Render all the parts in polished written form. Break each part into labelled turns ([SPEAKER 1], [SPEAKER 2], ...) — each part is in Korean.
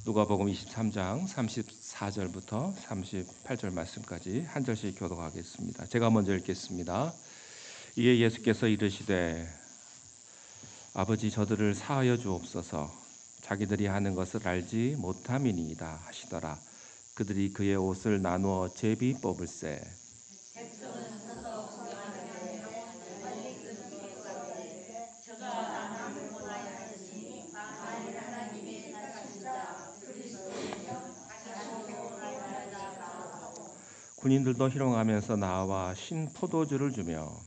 [SPEAKER 1] 누가복음 23장 34절부터 38절 말씀까지 한 절씩 교독하겠습니다. 제가 먼저 읽겠습니다. 이에 예수께서 이르시되 아버지 저들을 사하여 주옵소서. 자기들이 하는 것을 알지 못함이니이다 하시더라. 그들이 그의 옷을 나누어 제비 뽑을세. 군인들도 희롱하면서 나와 신 포도주를 주며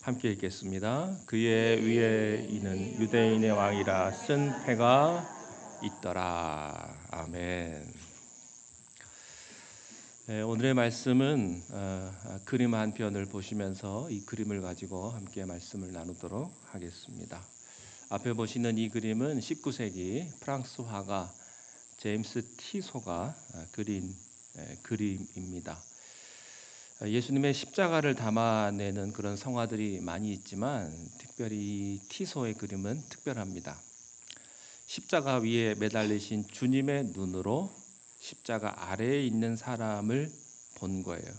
[SPEAKER 1] 함께 읽겠습니다. 그의 위에 있는 유대인의 왕이라 쓴 패가 있더라. 아멘. 네, 오늘의 말씀은 그림 한 편을 보시면서 이 그림을 가지고 함께 말씀을 나누도록 하겠습니다. 앞에 보시는 이 그림은 19세기 프랑스 화가 제임스 티소가 그린 그림입니다. 예수님의 십자가를 담아내는 그런 성화들이 많이 있지만 특별히 티소의 그림은 특별합니다. 십자가 위에 매달리신 주님의 눈으로 십자가 아래에 있는 사람을 본 거예요.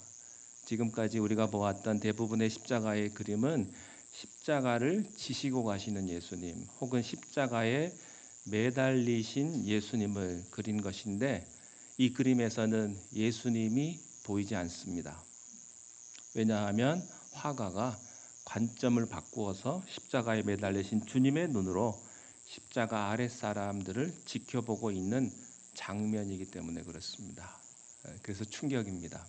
[SPEAKER 1] 지금까지 우리가 보았던 대부분의 십자가의 그림은 십자가를 지시고 가시는 예수님 혹은 십자가에 매달리신 예수님을 그린 것인데 이 그림에서는 예수님이 보이지 않습니다. 왜냐하면 화가가 관점을 바꾸어서 십자가에 매달리신 주님의 눈으로 십자가 아랫 사람들을 지켜보고 있는 장면이기 때문에 그렇습니다. 그래서 충격입니다.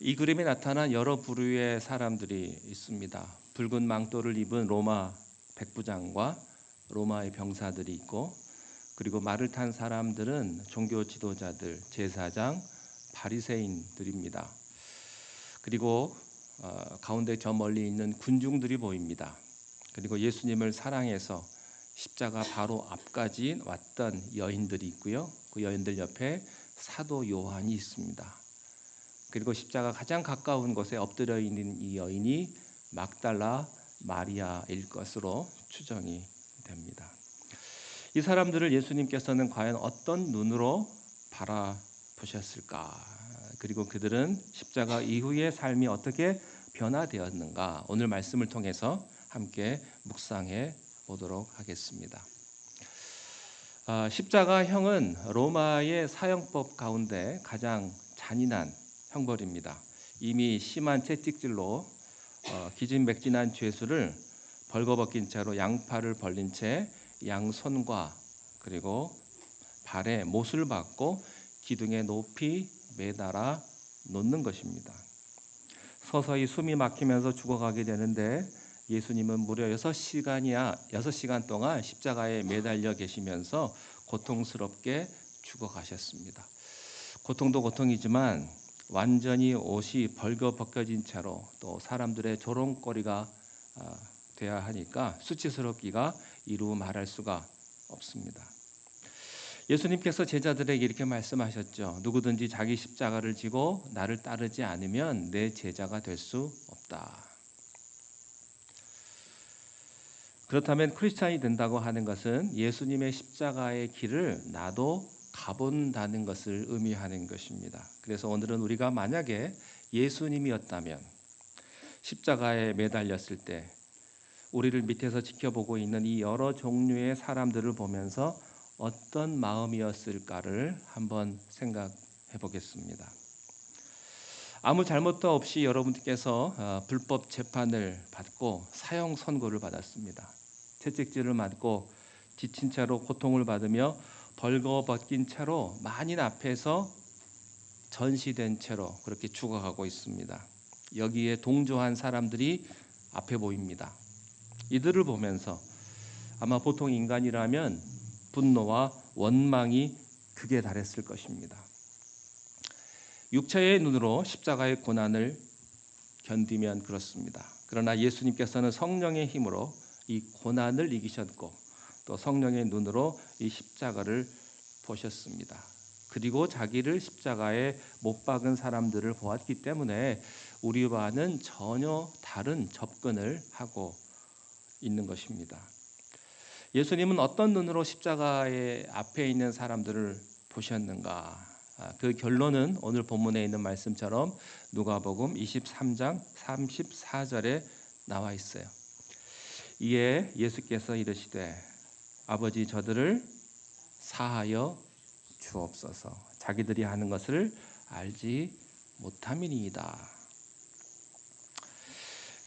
[SPEAKER 1] 이 그림에 나타난 여러 부류의 사람들이 있습니다. 붉은 망토를 입은 로마 백부장과 로마의 병사들이 있고, 그리고 말을 탄 사람들은 종교 지도자들, 제사장, 바리새인들입니다. 그리고 가운데 저 멀리 있는 군중들이 보입니다. 그리고 예수님을 사랑해서 십자가 바로 앞까지 왔던 여인들이 있고요. 그 여인들 옆에 사도 요한이 있습니다. 그리고 십자가 가장 가까운 곳에 엎드려 있는 이 여인이 막달라 마리아일 것으로 추정이 됩니다. 이 사람들을 예수님께서는 과연 어떤 눈으로 바라보셨을까? 그리고 그들은 십자가 이후의 삶이 어떻게 변화되었는가? 오늘 말씀을 통해서 함께 묵상해 보도록 하겠습니다. 십자가형은 로마의 사형법 가운데 가장 잔인한 형벌입니다. 이미 심한 채찍질로 기진맥진한 죄수를 벌거벗긴 채로 양팔을 벌린 채 양손과 그리고 발에 못을 박고 기둥에 높이 매달아 놓는 것입니다. 서서히 숨이 막히면서 죽어가게 되는데 예수님은 무려 6시간 동안 십자가에 매달려 계시면서 고통스럽게 죽어가셨습니다. 고통도 고통이지만 완전히 옷이 벌거벗겨진 채로 또 사람들의 조롱거리가 돼야 하니까 수치스럽기가 이루 말할 수가 없습니다. 예수님께서 제자들에게 이렇게 말씀하셨죠. 누구든지 자기 십자가를 지고 나를 따르지 않으면 내 제자가 될 수 없다. 그렇다면 크리스찬이 된다고 하는 것은 예수님의 십자가의 길을 나도 가본다는 것을 의미하는 것입니다. 그래서 오늘은 우리가 만약에 예수님이었다면 십자가에 매달렸을 때 우리를 밑에서 지켜보고 있는 이 여러 종류의 사람들을 보면서 어떤 마음이었을까를 한번 생각해 보겠습니다. 아무 잘못도 없이 여러분께서 불법 재판을 받고 사형 선고를 받았습니다. 채찍질을 맞고 지친 채로 고통을 받으며 벌거벗긴 채로 만인 앞에서 전시된 채로 그렇게 죽어가고 있습니다. 여기에 동조한 사람들이 앞에 보입니다. 이들을 보면서 아마 보통 인간이라면 분노와 원망이 극에 달했을 것입니다. 육체의 눈으로 십자가의 고난을 견디면 그렇습니다. 그러나 예수님께서는 성령의 힘으로 이 고난을 이기셨고 또 성령의 눈으로 이 십자가를 보셨습니다. 그리고 자기를 십자가에 못 박은 사람들을 보았기 때문에 우리와는 전혀 다른 접근을 하고 있는 것입니다. 예수님은 어떤 눈으로 십자가의 앞에 있는 사람들을 보셨는가? 그 결론은 오늘 본문에 있는 말씀처럼 누가복음 23장 34절에 나와 있어요. 이에 예수께서 이르시되 아버지 저들을 사하여 주옵소서. 자기들이 하는 것을 알지 못함이니이다.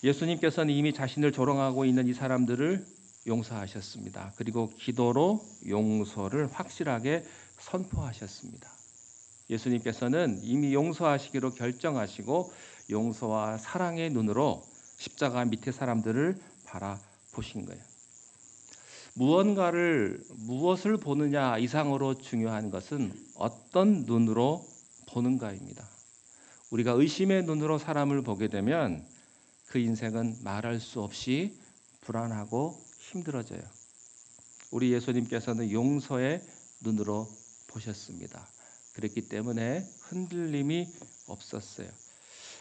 [SPEAKER 1] 예수님께서는 이미 자신을 조롱하고 있는 이 사람들을 용서하셨습니다. 그리고 기도로 용서를 확실하게 선포하셨습니다. 예수님께서는 이미 용서하시기로 결정하시고 용서와 사랑의 눈으로 십자가 밑에 사람들을 바라보신 거예요. 무엇을 보느냐 이상으로 중요한 것은 어떤 눈으로 보는가입니다. 우리가 의심의 눈으로 사람을 보게 되면 그 인생은 말할 수 없이 불안하고 힘들어져요. 우리 예수님께서는 용서의 눈으로 보셨습니다. 그랬기 때문에 흔들림이 없었어요.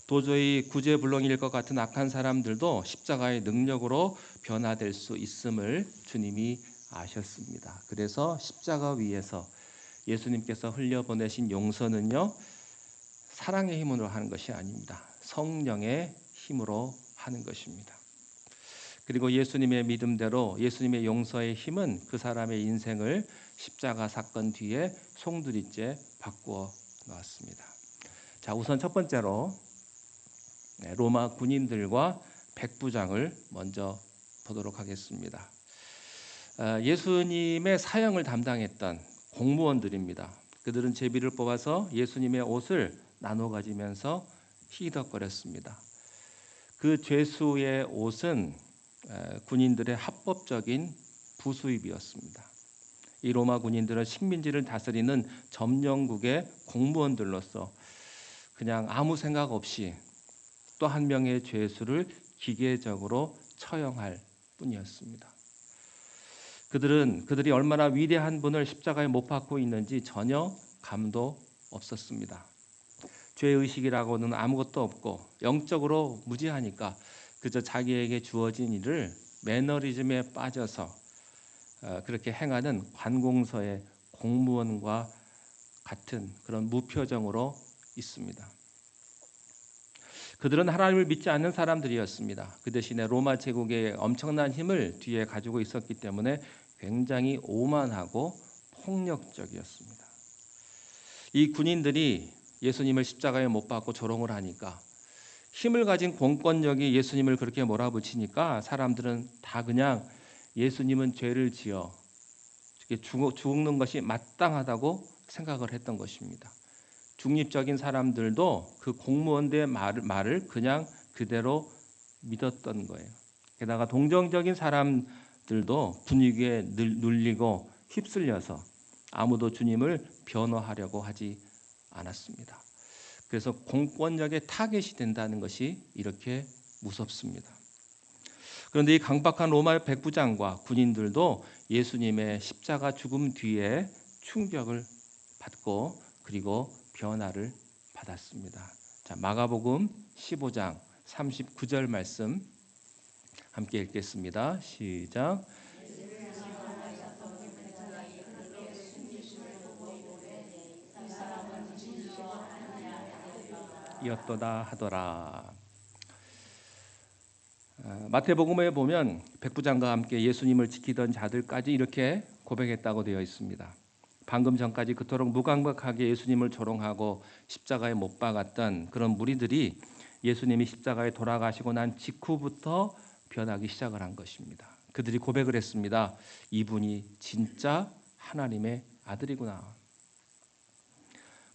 [SPEAKER 1] 도저히 구제불능일 것 같은 악한 사람들도 십자가의 능력으로 변화될 수 있음을 주님이 아셨습니다. 그래서 십자가 위에서 예수님께서 흘려보내신 용서는요, 사랑의 힘으로 하는 것이 아닙니다. 성령의 힘으로 하는 것입니다. 그리고 예수님의 믿음대로 예수님의 용서의 힘은 그 사람의 인생을 십자가 사건 뒤에 송두리째 바꾸어 놓았습니다. 자, 우선 첫 번째로 로마 군인들과 백부장을 먼저 보도록 하겠습니다. 예수님의 사형을 담당했던 공무원들입니다. 그들은 제비를 뽑아서 예수님의 옷을 나눠 가지면서 희덕거렸습니다. 그 죄수의 옷은 군인들의 합법적인 부수입이었습니다. 이 로마 군인들은 식민지를 다스리는 점령국의 공무원들로서 그냥 아무 생각 없이 또 한 명의 죄수를 기계적으로 처형할 뿐이었습니다. 그들이 얼마나 위대한 분을 십자가에 못 박고 있는지 전혀 감도 없었습니다. 죄의식이라고는 아무것도 없고 영적으로 무지하니까 그저 자기에게 주어진 일을 매너리즘에 빠져서 그렇게 행하는 관공서의 공무원과 같은 그런 무표정으로 있습니다. 그들은 하나님을 믿지 않는 사람들이었습니다. 그 대신에 로마 제국의 엄청난 힘을 뒤에 가지고 있었기 때문에 굉장히 오만하고 폭력적이었습니다. 이 군인들이 예수님을 십자가에 못 박고 조롱을 하니까 힘을 가진 공권력이 예수님을 그렇게 몰아붙이니까 사람들은 다 그냥 예수님은 죄를 지어 죽는 것이 마땅하다고 생각을 했던 것입니다. 중립적인 사람들도 그 공무원들의 말을 그냥 그대로 믿었던 거예요. 게다가 동정적인 사람들도 분위기에 눌리고 휩쓸려서 아무도 주님을 변호하려고 하지 않았습니다. 그래서 공권력의 타겟이 된다는 것이 이렇게 무섭습니다. 그런데 이 강박한 로마 백부장과 군인들도 예수님의 십자가 죽음 뒤에 충격을 받고 그리고 변화를 받았습니다. 자, 마가복음 15장 39절 말씀 함께 읽겠습니다. 시작. 이었도다 하더라. 마태복음에 보면 백부장과 함께 예수님을 지키던 자들까지 이렇게 고백했다고 되어 있습니다. 방금 전까지 그토록 무감각하게 예수님을 조롱하고 십자가에 못 박았던 그런 무리들이 예수님이 십자가에 돌아가시고 난 직후부터 변하기 시작을 한 것입니다. 그들이 고백을 했습니다. 이분이 진짜 하나님의 아들이구나.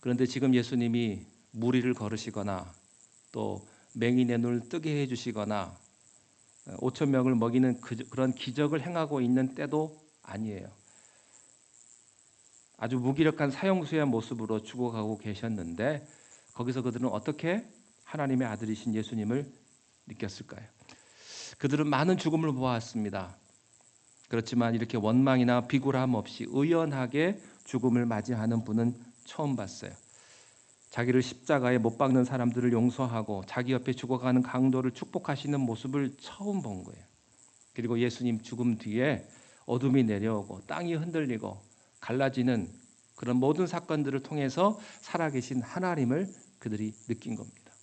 [SPEAKER 1] 그런데 지금 예수님이 무리를 걸으시거나 또 맹인의 눈을 뜨게 해주시거나 5천 명을 먹이는 그런 기적을 행하고 있는 때도 아니에요. 아주 무기력한 사형수의 모습으로 죽어가고 계셨는데 거기서 그들은 어떻게 하나님의 아들이신 예수님을 느꼈을까요? 그들은 많은 죽음을 보았습니다. 그렇지만 이렇게 원망이나 비굴함 없이 의연하게 죽음을 맞이하는 분은 처음 봤어요. 자기를 십자가에 못 박는 사람들을 용서하고 자기 옆에 죽어가는 강도를 축복하시는 모습을 처음 본 거예요. 그리고 예수님 죽음 뒤에 어둠이 내려오고 땅이 흔들리고 갈라지는 그런 모든 사건들을 통해서 살아계신 하나님을 그들이 느낀 겁니다.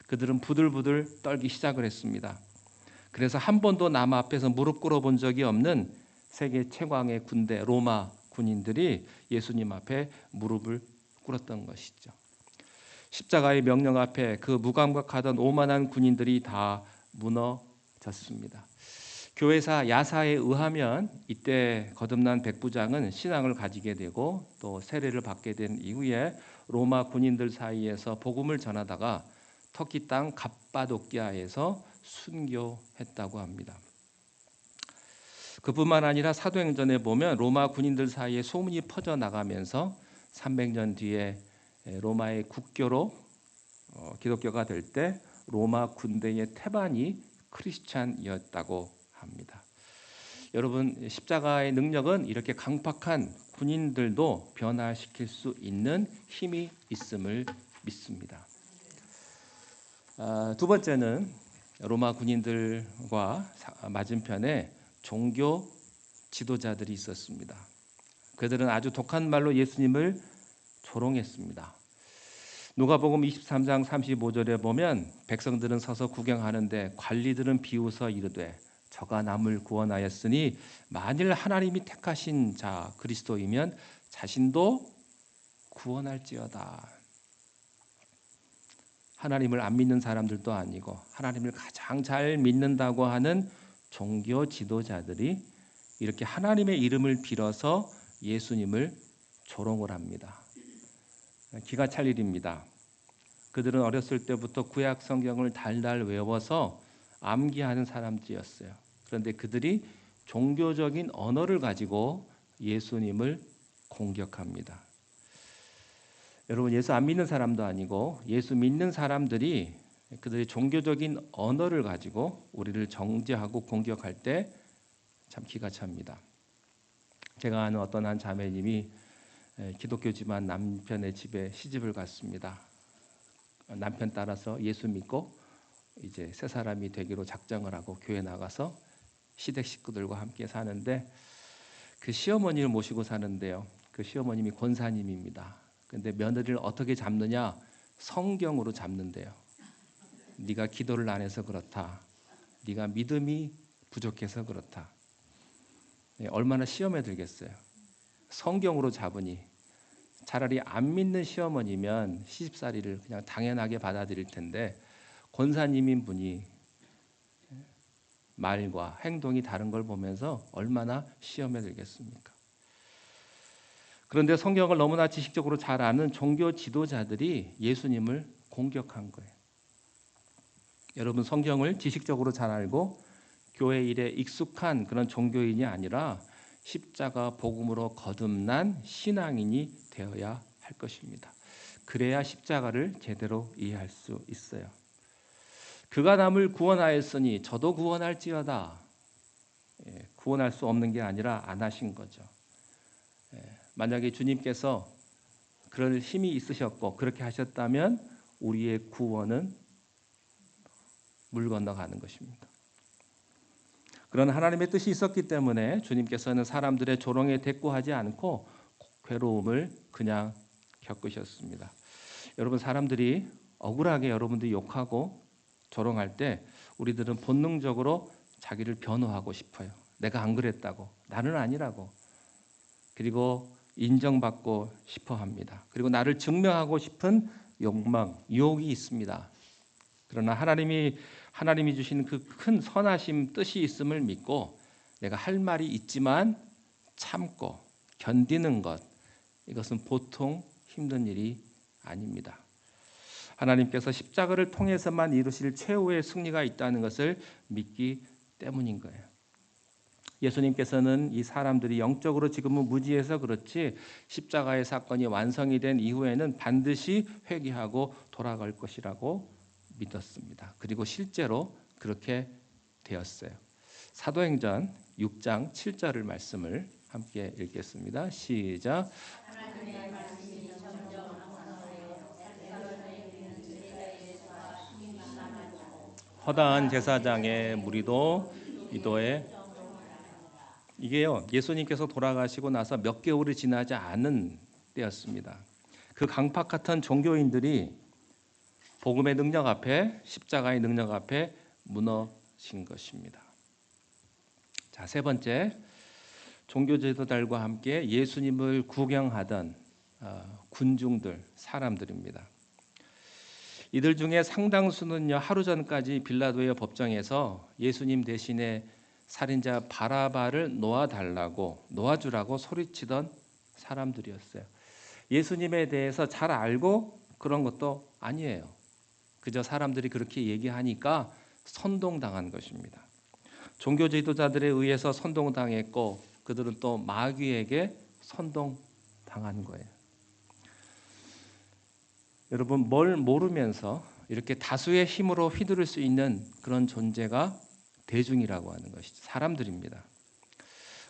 [SPEAKER 1] 그들은 부들부들 떨기 시작을 했습니다. 그래서 한 번도 남 앞에서 무릎 꿇어본 적이 없는 세계 최강의 군대 로마 군인들이 예수님 앞에 무릎을 꿇었던 것이죠. 십자가의 명령 앞에 그 무감각하던 오만한 군인들이 다 무너졌습니다. 교회사 야사에 의하면 이때 거듭난 백부장은 신앙을 가지게 되고 또 세례를 받게 된 이후에 로마 군인들 사이에서 복음을 전하다가 터키 땅 갑바도키아에서 순교했다고 합니다. 그뿐만 아니라 사도행전에 보면 로마 군인들 사이에 소문이 퍼져나가면서 300년 뒤에 로마의 국교로 기독교가 될 때 로마 군대의 태반이 크리스찬이었다고 합니다. 여러분, 십자가의 능력은 이렇게 강팍한 군인들도 변화시킬 수 있는 힘이 있음을 믿습니다. 두 번째는 로마 군인들과 맞은편에 종교 지도자들이 있었습니다. 그들은 아주 독한 말로 예수님을 조롱했습니다. 누가복음 23장 35절에 보면 백성들은 서서 구경하는데 관리들은 비웃어 이르되 저가 남을 구원하였으니 만일 하나님이 택하신 자 그리스도이면 자신도 구원할지어다. 하나님을 안 믿는 사람들도 아니고 하나님을 가장 잘 믿는다고 하는 종교 지도자들이 이렇게 하나님의 이름을 빌어서 예수님을 조롱을 합니다. 기가 찰 일입니다. 그들은 어렸을 때부터 구약 성경을 달달 외워서 암기하는 사람들이었어요. 그런데 그들이 종교적인 언어를 가지고 예수님을 공격합니다. 여러분, 예수 안 믿는 사람도 아니고 예수 믿는 사람들이 그들의 종교적인 언어를 가지고 우리를 정죄하고 공격할 때 참 기가 찹니다. 제가 아는 어떤 한 자매님이 기독교지만 남편의 집에 시집을 갔습니다. 남편 따라서 예수 믿고 이제 새 사람이 되기로 작정을 하고 교회 나가서 시댁 식구들과 함께 사는데 그 시어머니를 모시고 사는데요. 그 시어머님이 권사님입니다. 근데 며느리를 어떻게 잡느냐? 성경으로 잡는데요. 네가 기도를 안 해서 그렇다. 네가 믿음이 부족해서 그렇다. 얼마나 시험에 들겠어요. 성경으로 잡으니 차라리 안 믿는 시어머니면 시집살이를 그냥 당연하게 받아들일 텐데 권사님인 분이 말과 행동이 다른 걸 보면서 얼마나 시험에 들겠습니까? 그런데 성경을 너무나 지식적으로 잘 아는 종교 지도자들이 예수님을 공격한 거예요. 여러분, 성경을 지식적으로 잘 알고 교회 일에 익숙한 그런 종교인이 아니라 십자가 복음으로 거듭난 신앙인이 되어야 할 것입니다. 그래야 십자가를 제대로 이해할 수 있어요. 그가 남을 구원하였으니 저도 구원할지어다. 구원할 수 없는 게 아니라 안 하신 거죠. 만약에 주님께서 그럴 힘이 있으셨고 그렇게 하셨다면 우리의 구원은 물 건너가는 것입니다. 그런 하나님의 뜻이 있었기 때문에 주님께서는 사람들의 조롱에 대꾸하지 않고 괴로움을 그냥 겪으셨습니다. 여러분, 사람들이 억울하게 여러분들이 욕하고 조롱할 때 우리들은 본능적으로 자기를 변호하고 싶어요. 내가 안 그랬다고, 나는 아니라고. 그리고 인정받고 싶어 합니다. 그리고 나를 증명하고 싶은 욕망, 유혹이 있습니다. 그러나 하나님이 주신 그 큰 선하심 뜻이 있음을 믿고 내가 할 말이 있지만 참고 견디는 것, 이것은 보통 힘든 일이 아닙니다. 하나님께서 십자가를 통해서만 이루실 최후의 승리가 있다는 것을 믿기 때문인 거예요. 예수님께서는 이 사람들이 영적으로 지금은 무지해서 그렇지 십자가의 사건이 완성이 된 이후에는 반드시 회개하고 돌아갈 것이라고 믿었습니다. 그리고 실제로 그렇게 되었어요. 사도행전 6장 7절을 말씀을 함께 읽겠습니다. 시작.
[SPEAKER 2] 하나님의 말씀이 점점
[SPEAKER 1] 허다한 제사장의 무리도 이도에 이게요, 예수님께서 돌아가시고 나서 몇 개월이 지나지 않은 때였습니다. 그 강팍 같은 종교인들이 복음의 능력 앞에, 십자가의 능력 앞에 무너진 것입니다. 자, 세 번째, 종교 지도자들과 함께 예수님을 구경하던 군중들, 사람들입니다. 이들 중에 상당수는요, 하루 전까지 빌라도의 법정에서 예수님 대신에 살인자 바라바를 놓아주라고 소리치던 사람들이었어요. 예수님에 대해서 잘 알고 그런 것도 아니에요. 그저 사람들이 그렇게 얘기하니까 선동당한 것입니다. 종교 지도자들에 의해서 선동당했고 그들은 또 마귀에게 선동당한 거예요. 여러분, 뭘 모르면서 이렇게 다수의 힘으로 휘두를 수 있는 그런 존재가 대중이라고 하는 것이죠. 사람들입니다.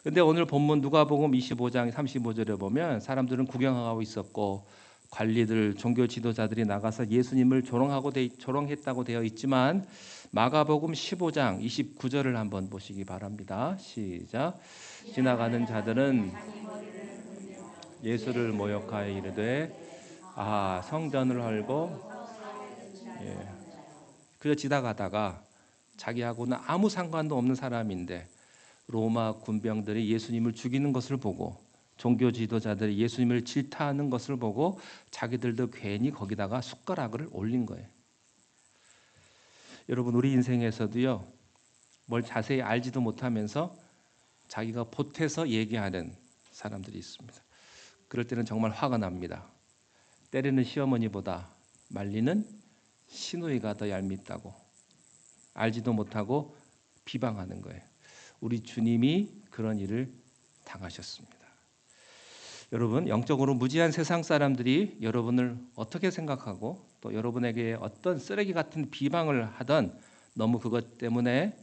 [SPEAKER 1] 근데 오늘 본문 누가복음 25장 35절에 보면 사람들은 구경하고 있었고 관리들, 종교 지도자들이 나가서 예수님을 조롱했다고 되어 있지만 마가복음 15장 29절을 한번 보시기 바랍니다. 시작. 지나가는 자들은 예수를 모욕하여 이르되 성전을 헐고 그저 지나가다가 자기하고는 아무 상관도 없는 사람인데 로마 군병들이 예수님을 죽이는 것을 보고 종교 지도자들이 예수님을 질타하는 것을 보고 자기들도 괜히 거기다가 숟가락을 올린 거예요. 여러분, 우리 인생에서도요, 뭘 자세히 알지도 못하면서 자기가 보태서 얘기하는 사람들이 있습니다. 그럴 때는 정말 화가 납니다. 때리는 시어머니보다 말리는 시누이가 더 얄밉다고 알지도 못하고 비방하는 거예요. 우리 주님이 그런 일을 당하셨습니다. 여러분, 영적으로 무지한 세상 사람들이 여러분을 어떻게 생각하고 또 여러분에게 어떤 쓰레기 같은 비방을 하던 너무 그것 때문에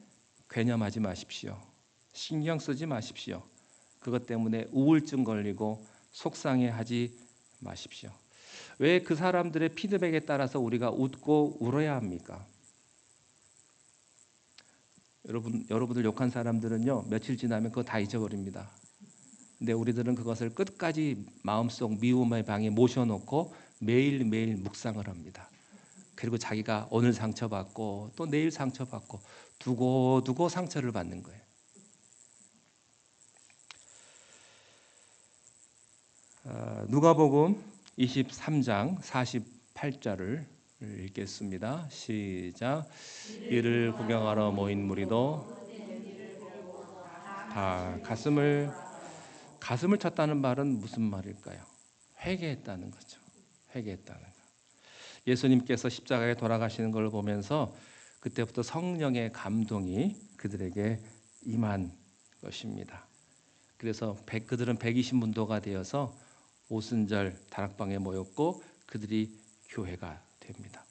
[SPEAKER 1] 괴념하지 마십시오. 신경 쓰지 마십시오. 그것 때문에 우울증 걸리고 속상해하지 마십시오. 왜 그 사람들의 피드백에 따라서 우리가 웃고 울어야 합니까? 여러분들 욕한 사람들은요, 며칠 지나면 그거 다 잊어버립니다. 근데 우리들은 그것을 끝까지 마음속 미움의 방에 모셔놓고 매일매일 묵상을 합니다. 그리고 자기가 오늘 상처받고 또 내일 상처받고 두고 상처를 받는 거예요. 누가복음 23장 48절을 읽겠습니다. 시작. 이를 구경하러 모인 무리도 다 가슴을 쳤다는 말은 무슨 말일까요? 회개했다는 거죠. 회개했다는 거. 예수님께서 십자가에 돌아가시는 걸 보면서 그때부터 성령의 감동이 그들에게 임한 것입니다. 그래서 그들은 120문도가 되어서 오순절 다락방에 모였고 그들이 교회가 됩니다.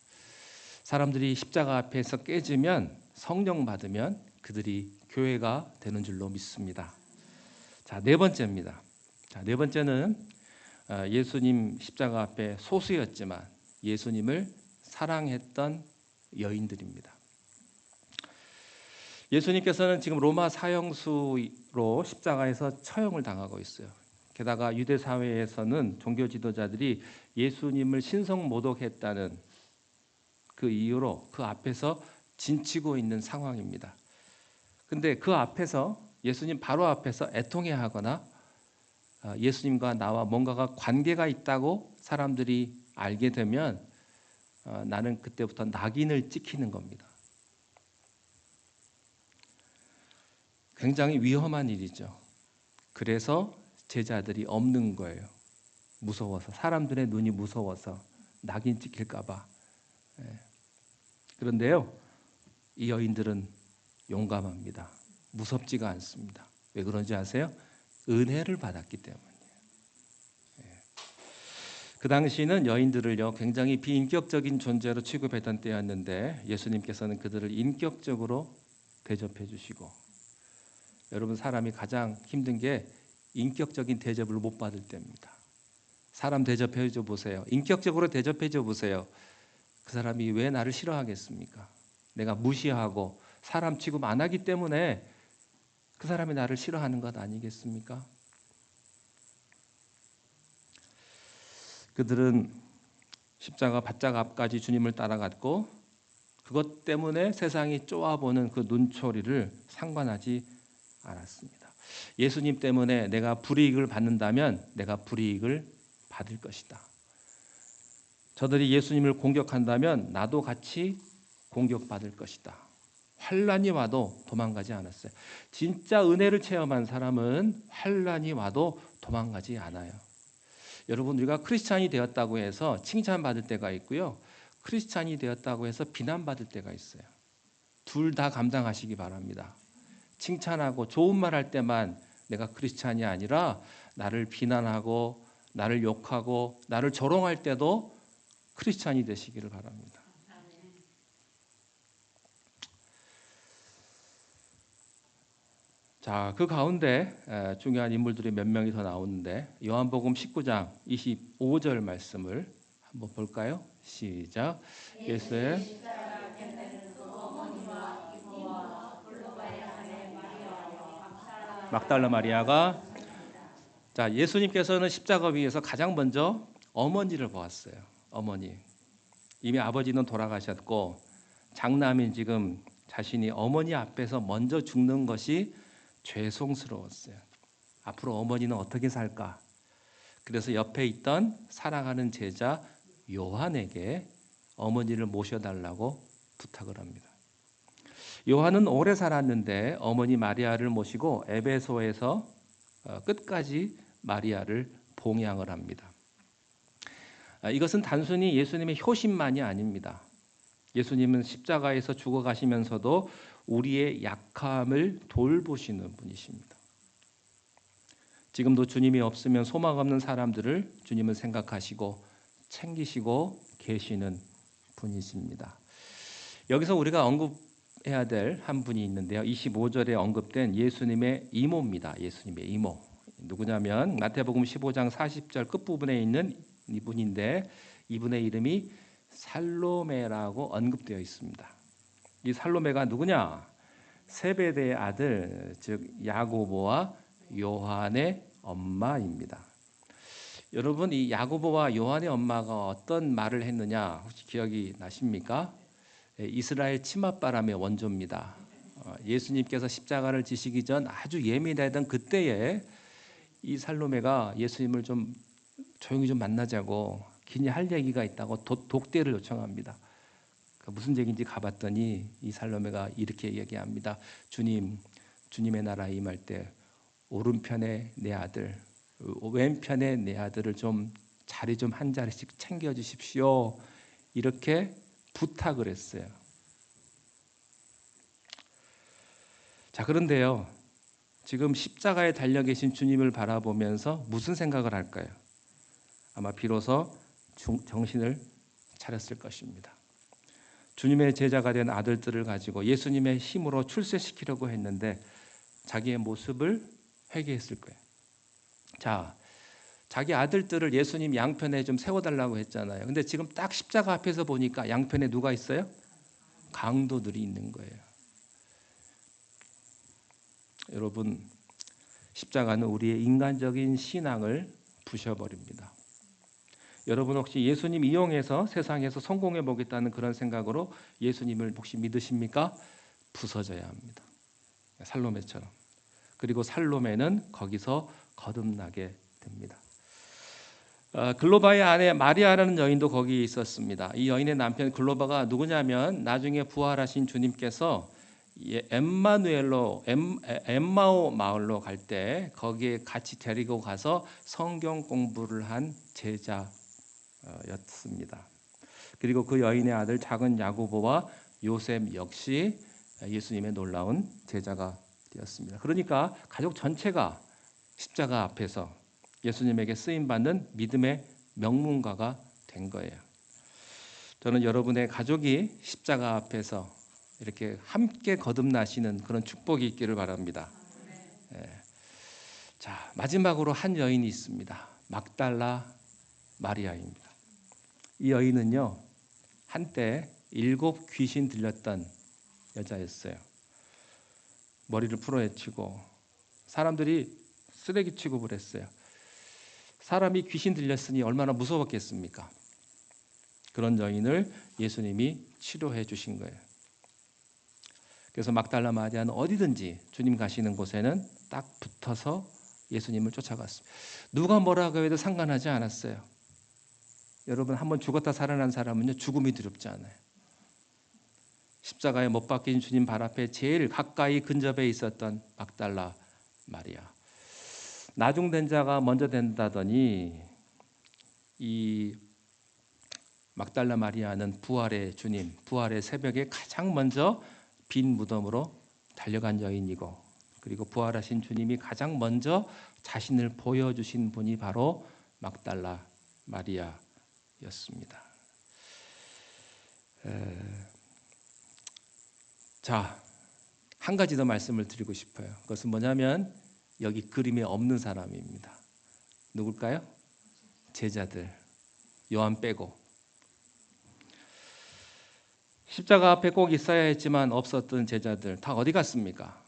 [SPEAKER 1] 사람들이 십자가 앞에서 깨지면 성령 받으면 그들이 교회가 되는 줄로 믿습니다. 자, 네 번째입니다. 자, 네 번째는 예수님 십자가 앞에 소수였지만 예수님을 사랑했던 여인들입니다. 예수님께서는 지금 로마 사형수로 십자가에서 처형을 당하고 있어요. 게다가 유대 사회에서는 종교 지도자들이 예수님을 신성 모독했다는 그 이유로 그 앞에서 진치고 있는 상황입니다. 근데 그 앞에서 예수님 바로 앞에서 애통해하거나 예수님과 나와 뭔가가 관계가 있다고 사람들이 알게 되면 나는 그때부터 낙인을 찍히는 겁니다. 굉장히 위험한 일이죠. 그래서 제자들이 없는 거예요. 무서워서, 사람들의 눈이 무서워서 낙인 찍힐까 봐. 그런데요, 이 여인들은 용감합니다. 무섭지가 않습니다. 왜 그런지 아세요? 은혜를 받았기 때문이에요. 그 당시는 여인들을요, 굉장히 비인격적인 존재로 취급했던 때였는데 예수님께서는 그들을 인격적으로 대접해 주시고, 여러분, 사람이 가장 힘든 게 인격적인 대접을 못 받을 때입니다. 사람 대접해 줘 보세요. 인격적으로 대접해 줘 보세요. 그 사람이 왜 나를 싫어하겠습니까? 내가 무시하고 사람 취급 안 하기 때문에 그 사람이 나를 싫어하는 것 아니겠습니까? 그들은 십자가 바짝 앞까지 주님을 따라갔고 그것 때문에 세상이 쪼아보는 그 눈초리를 상관하지 않았습니다. 예수님 때문에 내가 불이익을 받는다면 내가 불이익을 받을 것이다. 저들이 예수님을 공격한다면 나도 같이 공격받을 것이다. 환난이 와도 도망가지 않았어요. 진짜 은혜를 체험한 사람은 환난이 와도 도망가지 않아요. 여러분, 우리가 크리스찬이 되었다고 해서 칭찬받을 때가 있고요. 크리스찬이 되었다고 해서 비난받을 때가 있어요. 둘 다 감당하시기 바랍니다. 칭찬하고 좋은 말 할 때만 내가 크리스찬이 아니라 나를 비난하고 나를 욕하고 나를 조롱할 때도 크리스찬이 되시기를 바랍니다. 자, 그 가운데 중요한 인물들이 몇 명이 더 나오는데 요한복음 19장 25절 말씀을 한번 볼까요? 시작. 예수의 막달라 마리아가 자, 예수님께서는 십자가 위에서 가장 먼저 어머니를 보았어요. 어머니. 이미 아버지는 돌아가셨고 장남인 지금 자신이 어머니 앞에서 먼저 죽는 것이 죄송스러웠어요. 앞으로 어머니는 어떻게 살까? 그래서 옆에 있던 사랑하는 제자 요한에게 어머니를 모셔달라고 부탁을 합니다. 요한은 오래 살았는데 어머니 마리아를 모시고 에베소에서 끝까지 마리아를 봉양을 합니다. 이것은 단순히 예수님의 효심만이 아닙니다. 예수님은 십자가에서 죽어가시면서도 우리의 약함을 돌보시는 분이십니다. 지금도 주님이 없으면 소망 없는 사람들을 주님은 생각하시고 챙기시고 계시는 분이십니다. 여기서 우리가 언급해야 될 한 분이 있는데요. 25절에 언급된 예수님의 이모입니다. 예수님의 이모. 누구냐면 마태복음 15장 40절 끝부분에 있는 이분인데 이분의 이름이 살로메라고 언급되어 있습니다. 이 살로메가 누구냐? 세베대의 아들, 즉 야고보와 요한의 엄마입니다. 여러분, 이 야고보와 요한의 엄마가 어떤 말을 했느냐 혹시 기억이 나십니까? 이스라엘 치맛바람의 원조입니다. 예수님께서 십자가를 지시기 전 아주 예민하던 그때에 이 살로메가 예수님을 좀 조용히 좀 만나자고 긴히 할 얘기가 있다고 독대를 요청합니다. 무슨 얘기인지 가봤더니 이 살로메가 이렇게 얘기합니다. 주님, 주님의 나라에 임할 때 오른편에 내 아들, 왼편에 내 아들을 좀 자리 좀 한 자리씩 챙겨주십시오. 이렇게 부탁을 했어요. 자, 그런데요. 지금 십자가에 달려 계신 주님을 바라보면서 무슨 생각을 할까요? 아마 비로소 정신을 차렸을 것입니다. 주님의 제자가 된 아들들을 가지고 예수님의 힘으로 출세시키려고 했는데 자기의 모습을 회개했을 거예요. 자, 자기 아들들을 예수님 양편에 좀 세워달라고 했잖아요. 근데 지금 딱 십자가 앞에서 보니까 양편에 누가 있어요? 강도들이 있는 거예요. 여러분, 십자가는 우리의 인간적인 신앙을 부셔버립니다. 여러분 혹시 예수님 이용해서 세상에서 성공해 보겠다는 그런 생각으로 예수님을 혹시 믿으십니까? 부서져야 합니다. 살로메처럼. 그리고 살로메는 거기서 거듭나게 됩니다. 글로바의 아내 마리아라는 여인도 거기 있었습니다. 이 여인의 남편 글로바가 누구냐면 나중에 부활하신 주님께서 엠마오 마을로 갈 때 거기에 같이 데리고 가서 성경 공부를 한 제자였습니다. 그리고 그 여인의 아들 작은 야고보와 요셉 역시 예수님의 놀라운 제자가 되었습니다. 그러니까 가족 전체가 십자가 앞에서 예수님에게 쓰임받는 믿음의 명문가가 된 거예요. 저는 여러분의 가족이 십자가 앞에서 이렇게 함께 거듭나시는 그런 축복이 있기를 바랍니다. 자, 마지막으로 한 여인이 있습니다. 막달라 마리아입니다. 이 여인은요, 한때 7 귀신 들렸던 여자였어요. 머리를 풀어헤치고 사람들이 쓰레기 취급을 했어요. 사람이 귀신 들렸으니 얼마나 무서웠겠습니까? 그런 여인을 예수님이 치료해 주신 거예요. 그래서 막달라 마리아는 어디든지 주님 가시는 곳에는 딱 붙어서 예수님을 쫓아갔습니다. 누가 뭐라고 해도 상관하지 않았어요. 여러분, 한번 죽었다 살아난 사람은요, 죽음이 두렵지 않아요. 십자가에 못 박힌 주님 발 앞에 제일 가까이 근접해 있었던 막달라 마리아. 나중된 자가 먼저 된다더니 이 막달라 마리아는 부활의 주님, 부활의 새벽에 가장 먼저 빈 무덤으로 달려간 여인이고, 그리고 부활하신 주님이 가장 먼저 자신을 보여주신 분이 바로 막달라 마리아였습니다. 자, 한 가지 더 말씀을 드리고 싶어요. 그것은 뭐냐면 여기 그림에 없는 사람입니다. 누굴까요? 제자들, 요한 빼고. 십자가 앞에 꼭 있어야 했지만 없었던 제자들 다 어디 갔습니까?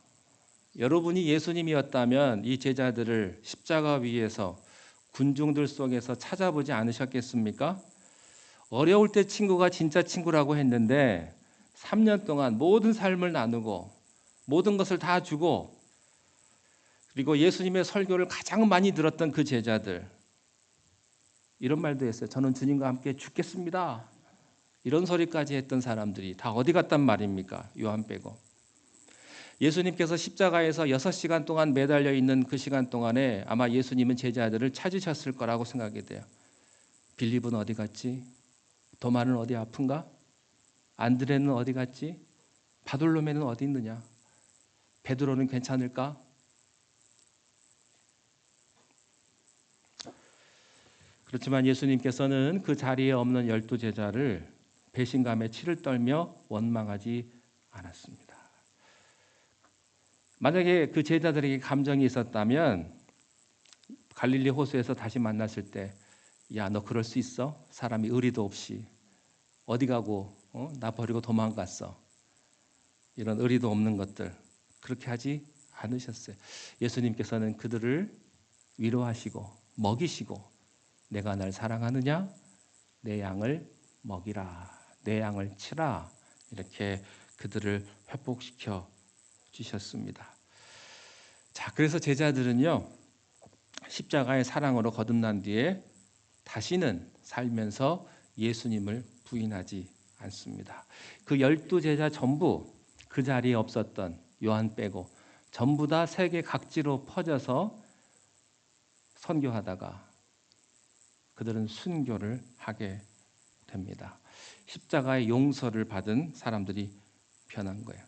[SPEAKER 1] 여러분이 예수님이었다면 이 제자들을 십자가 위에서 군중들 속에서 찾아보지 않으셨겠습니까? 어려울 때 친구가 진짜 친구라고 했는데 3년 동안 모든 삶을 나누고 모든 것을 다 주고, 그리고 예수님의 설교를 가장 많이 들었던 그 제자들, 이런 말도 했어요. 저는 주님과 함께 죽겠습니다. 이런 소리까지 했던 사람들이 다 어디 갔단 말입니까? 요한 빼고. 예수님께서 십자가에서 6시간 동안 매달려 있는 그 시간 동안에 아마 예수님은 제자들을 찾으셨을 거라고 생각이 돼요. 빌립은 어디 갔지? 도마는 어디 아픈가? 안드레는 어디 갔지? 바돌로메는 어디 있느냐? 베드로는 괜찮을까? 그렇지만 예수님께서는 그 자리에 없는 12제자를 배신감에 치를 떨며 원망하지 않았습니다. 만약에 그 제자들에게 감정이 있었다면 갈릴리 호수에서 다시 만났을 때, 야, 너 그럴 수 있어? 사람이 의리도 없이 어디 가고 나 버리고 도망갔어. 이런 의리도 없는 것들, 그렇게 하지 않으셨어요. 예수님께서는 그들을 위로하시고 먹이시고, 내가 날 사랑하느냐? 내 양을 먹이라, 내 양을 치라, 이렇게 그들을 회복시켜 주셨습니다. 자, 그래서 제자들은요, 십자가의 사랑으로 거듭난 뒤에 다시는 살면서 예수님을 부인하지 않습니다. 그 12제자 전부 그 자리에 없었던 요한 빼고 전부 다 세계 각지로 퍼져서 선교하다가 그들은 순교를 하게 됩니다. 십자가의 용서를 받은 사람들이 변한 거예요.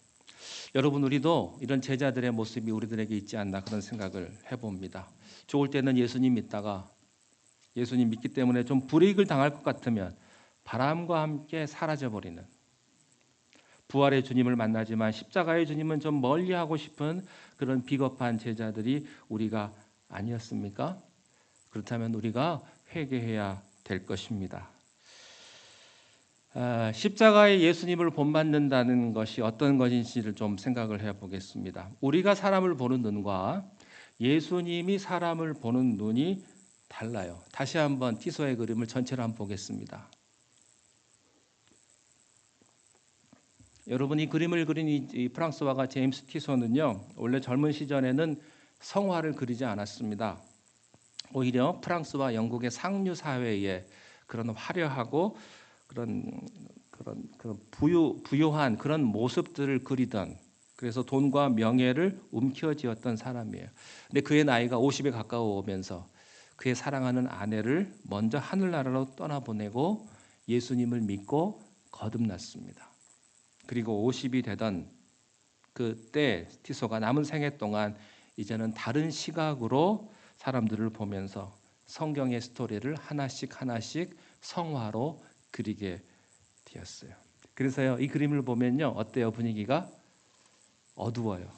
[SPEAKER 1] 여러분, 우리도 이런 제자들의 모습이 우리들에게 있지 않나 그런 생각을 해봅니다. 좋을 때는 예수님 믿다가 예수님 믿기 때문에 좀 불이익을 당할 것 같으면 바람과 함께 사라져버리는, 부활의 주님을 만나지만 십자가의 주님은 좀 멀리하고 싶은 그런 비겁한 제자들이 우리가 아니었습니까? 그렇다면 우리가 회개해야 될 것입니다. 십자가의 예수님을 본받는다는 것이 어떤 것인지를 좀 생각을 해보겠습니다. 우리가 사람을 보는 눈과 예수님이 사람을 보는 눈이 달라요. 다시 한번 티소의 그림을 전체로 한번 보겠습니다. 여러분, 이 그림을 그린 이 프랑스 화가 제임스 티소는요, 원래 젊은 시절에는 성화를 그리지 않았습니다. 오히려 프랑스와 영국의 상류 사회에 그런 화려하고 그런 부유한 그런 모습들을 그리던, 그래서 돈과 명예를 움켜쥐었던 사람이에요. 근데 그의 나이가 50에 가까워오면서 그의 사랑하는 아내를 먼저 하늘나라로 떠나보내고 예수님을 믿고 거듭났습니다. 그리고 50이 되던 그때 티소가 남은 생애 동안 이제는 다른 시각으로 사람들을 보면서 성경의 스토리를 하나씩 하나씩 성화로 그리게 되었어요. 그래서요, 이 그림을 보면요, 어때요? 분위기가 어두워요.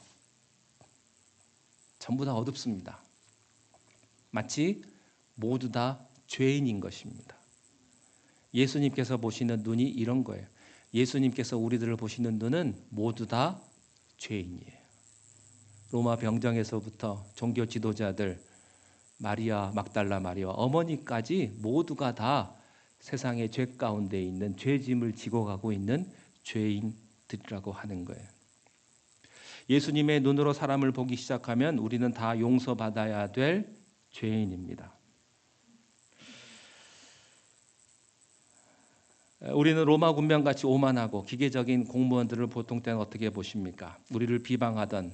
[SPEAKER 1] 전부 다 어둡습니다. 마치 모두 다 죄인인 것입니다. 예수님께서 보시는 눈이 이런 거예요. 예수님께서 우리들을 보시는 눈은 모두 다 죄인이에요. 로마 병정에서부터 종교 지도자들, 마리아, 막달라 마리아 어머니까지 모두가 다 세상의 죄 가운데 있는 죄짐을 지고 가고 있는 죄인들이라고 하는 거예요. 예수님의 눈으로 사람을 보기 시작하면 우리는 다 용서받아야 될 죄인입니다. 우리는 로마 군병같이 오만하고 기계적인 공무원들을 보통 때는 어떻게 보십니까? 우리를 비방하던,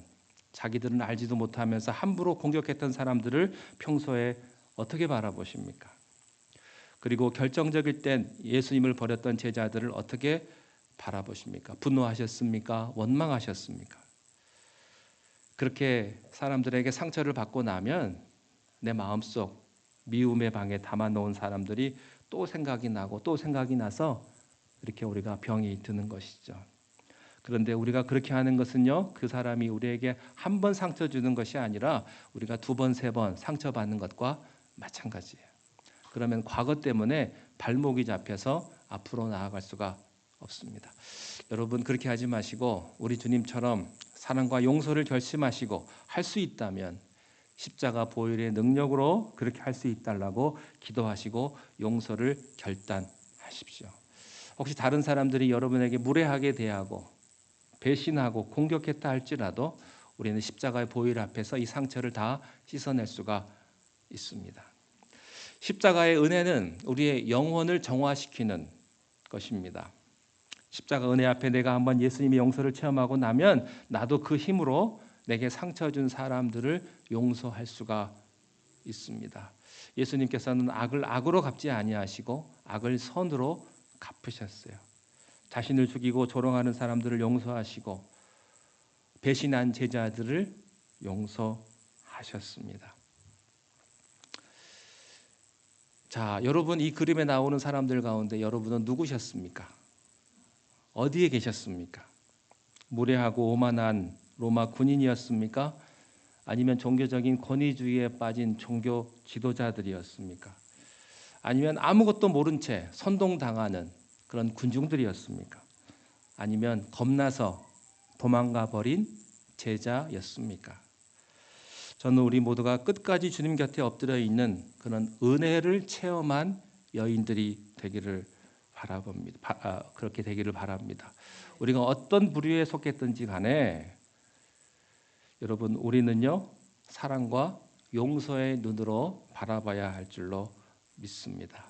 [SPEAKER 1] 자기들은 알지도 못하면서 함부로 공격했던 사람들을 평소에 어떻게 바라보십니까? 그리고 결정적일 땐 예수님을 버렸던 제자들을 어떻게 바라보십니까? 분노하셨습니까? 원망하셨습니까? 그렇게 사람들에게 상처를 받고 나면 내 마음속 미움의 방에 담아놓은 사람들이 또 생각이 나고 또 생각이 나서 이렇게 우리가 병이 드는 것이죠. 그런데 우리가 그렇게 하는 것은요, 그 사람이 우리에게 한 번 상처 주는 것이 아니라 우리가 두 번, 세 번 상처받는 것과 마찬가지예요. 그러면 과거 때문에 발목이 잡혀서 앞으로 나아갈 수가 없습니다. 여러분, 그렇게 하지 마시고 우리 주님처럼 사랑과 용서를 결심하시고 할 수 있다면 십자가 보혈의 능력으로 그렇게 할 수 있다라고 기도하시고 용서를 결단하십시오. 혹시 다른 사람들이 여러분에게 무례하게 대하고 배신하고 공격했다 할지라도 우리는 십자가의 보혈 앞에서 이 상처를 다 씻어낼 수가 있습니다. 십자가의 은혜는 우리의 영혼을 정화시키는 것입니다. 십자가 은혜 앞에 내가 한번 예수님의 용서를 체험하고 나면 나도 그 힘으로 내게 상처 준 사람들을 용서할 수가 있습니다. 예수님께서는 악을 악으로 갚지 아니하시고 악을 선으로 갚으셨어요. 자신을 죽이고 조롱하는 사람들을 용서하시고 배신한 제자들을 용서하셨습니다. 자, 여러분, 이 그림에 나오는 사람들 가운데 여러분은 누구셨습니까? 어디에 계셨습니까? 무례하고 오만한 로마 군인이었습니까? 아니면 종교적인 권위주의에 빠진 종교 지도자들이었습니까? 아니면 아무것도 모른 채 선동당하는 그런 군중들이었습니까? 아니면 겁나서 도망가 버린 제자였습니까? 저는 우리 모두가 끝까지 주님 곁에 엎드려 있는 그런 은혜를 체험한 여인들이 되기를 바라봅니다. 그렇게 되기를 바랍니다. 우리가 어떤 부류에 속했든지 간에 여러분, 우리는요 사랑과 용서의 눈으로 바라봐야 할 줄로 믿습니다.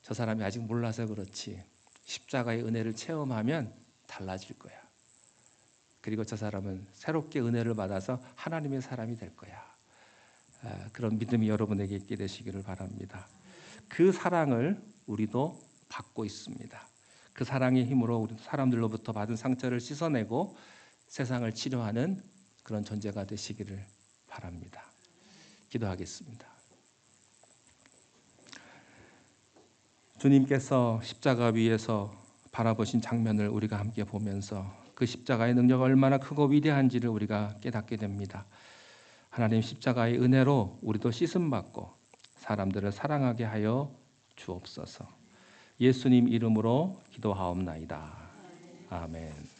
[SPEAKER 1] 저 사람이 아직 몰라서 그렇지 십자가의 은혜를 체험하면 달라질 거야. 그리고 저 사람은 새롭게 은혜를 받아서 하나님의 사람이 될 거야. 그런 믿음이 여러분에게 있게 되시기를 바랍니다. 그 사랑을 우리도 받고 있습니다. 그 사랑의 힘으로 우리 사람들로부터 받은 상처를 씻어내고 세상을 치료하는 그런 존재가 되시기를 바랍니다. 기도하겠습니다. 주님께서 십자가 위에서 바라보신 장면을 우리가 함께 보면서 그 십자가의 능력이 얼마나 크고 위대한지를 우리가 깨닫게 됩니다. 하나님, 십자가의 은혜로 우리도 씻음받고 사람들을 사랑하게 하여 주옵소서. 예수님 이름으로 기도하옵나이다. 아멘.